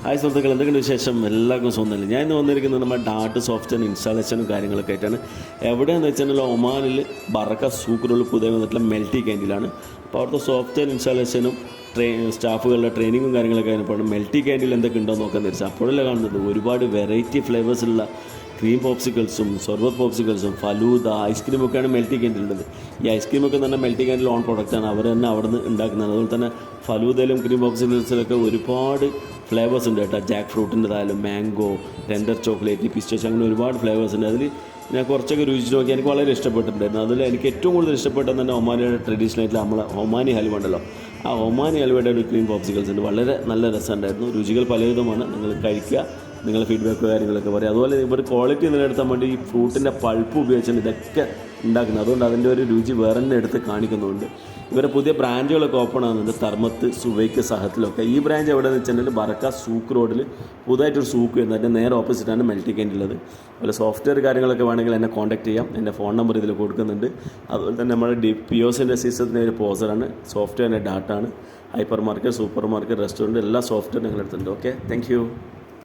Hi സുഹൃത്തുക്കൾ, എന്തൊക്കെയാണ് വിശേഷം? എല്ലാവർക്കും സ്വന്തമല്ല. ഞാൻ ഇന്ന് വന്നിരിക്കുന്നത് നമ്മുടെ ഡാർട്ട് സോഫ്റ്റ്വെയർ ഇൻസ്റ്റാളേഷനും കാര്യങ്ങളൊക്കെ ആയിട്ടാണ്. എവിടെയാണെന്ന് വെച്ചാൽ ഒമാനിൽ ബറക്ക സൂക്കറുള്ള പുതിയ വന്നിട്ടുള്ള മെൽറ്റി ക്യാൻറ്റീനിലാണ്. അപ്പോൾ അവിടുത്തെ സോഫ്റ്റ്വെയർ ഇൻസ്റ്റാളേഷനും സ്റ്റാഫുകളുടെ ട്രെയിനിങ്ങും കാര്യങ്ങളൊക്കെ അതിനപ്പോൾ മെൽറ്റി ക്യാൻറ്റീനിൽ എന്തൊക്കെ ഉണ്ടോ എന്ന് നോക്കാൻ വെച്ചാൽ അപ്പോഴല്ലേ കാണുന്നത് ഒരുപാട് വെറൈറ്റി ഫ്ലേവേഴ്സുള്ള ക്രീം പോപ്സിക്കൽസും സർബത്ത് പോപ്സിക്കൽസും ഫലൂദ ഐസ്ക്രീമൊക്കെയാണ് മെൽറ്റി ക്യാൻറ്റീനിലുള്ളത്. ഈ ഐസ്ക്രീമൊക്കെ തന്നെ മെൽറ്റി ക്യാൻറ്റീനിൽ ഓൺ പ്രൊഡക്റ്റാണ്, അവർ തന്നെ അവിടെ നിന്ന് ഉണ്ടാക്കുന്നതാണ്. അതുപോലെ തന്നെ ഫലൂദയിലും ക്രീം പോപ്സിക്കൽസിലൊക്കെ ഒരുപാട് ഫ്ലേവേഴ്സ് ഉണ്ട് കേട്ടോ. ജാക്ക് ഫ്രൂട്ടിൻ്റെതായാലും മാംഗോ, ടെൻഡർ ചോക്ലേറ്റ്, പിസ്റ്റോച്ച്, അങ്ങനെ ഒരുപാട് ഫ്ലേവേഴ്സ് ഉണ്ട്. അതിൽ ഞാൻ കുറച്ചൊക്കെ രുചിച്ച് നോക്കി, എനിക്ക് വളരെ ഇഷ്ടപ്പെട്ടിട്ടുണ്ടായിരുന്നു. അതിൽ എനിക്ക് ഏറ്റവും കൂടുതൽ ഇഷ്ടപ്പെട്ടത് തന്നെ ഒമാനിയുടെ ട്രഡീഷണൽ ആയിട്ടുള്ള നമ്മളെ ഒമാനി ഹൽവ ഉണ്ടല്ലോ, ആ ഒമാനി ഹൽവയുടെ ഒരു ക്രീം പോപ്സിക്കൽസ് ഉണ്ട്. വളരെ നല്ല രസമുണ്ടായിരുന്നു. രുചികൾ പലവിധമാണ്, നിങ്ങൾ കഴിക്കുക, നിങ്ങളുടെ ഫീഡ്ബാക്ക് കാര്യങ്ങളൊക്കെ പറയും. അതുപോലെ ഇവർ ക്വാളിറ്റി നിലനിർത്താൻ വേണ്ടി ഈ ഫ്രൂട്ടിൻ്റെ പൾപ്പ് ഉപയോഗിച്ചാണ് ഇതൊക്കെ ഉണ്ടാക്കുന്നത്. അതുകൊണ്ട് അതിൻ്റെ ഒരു രുചി വേറെ തന്നെ എടുത്ത് കാണിക്കുന്നുണ്ട്. ഇവരെ പുതിയ ബ്രാഞ്ചുകളൊക്കെ ഓപ്പൺ ആകുന്നുണ്ട്, തർമത്ത്, സുബൈക്ക്, സഹത്തിലൊക്കെ. ഈ ബ്രാഞ്ച് എവിടെയെന്ന് വെച്ചിട്ടുണ്ടെങ്കിൽ ബറക്ക സൂക്ക് റോഡിൽ പുതുതായിട്ടൊരു സൂക്ക് വരുന്നത്, അതിൻ്റെ നേരെ ഓപ്പോസിറ്റാണ് മെൽറ്റി ക്യാൻറ്റീനുള്ളത്. അതുപോലെ സോഫ്റ്റ്വെയർ കാര്യങ്ങളൊക്കെ വേണമെങ്കിൽ എന്നെ കോൺടാക്ട് ചെയ്യാം. എൻ്റെ ഫോൺ നമ്പർ ഇതിൽ കൊടുക്കുന്നുണ്ട്. അതുപോലെ തന്നെ നമ്മുടെ പിയോസിൻ്റെ സിസ്റ്റത്തിൻ്റെ ഒരു പോസറാണ്, സോഫ്റ്റ്വെയറിൻ്റെ ഡാറ്റാണ്. Hyper market, super market, restaurant എല്ലാ സോഫ്റ്റ്വെയർ ഞങ്ങളെടുത്തുണ്ട്. Okay, thank U.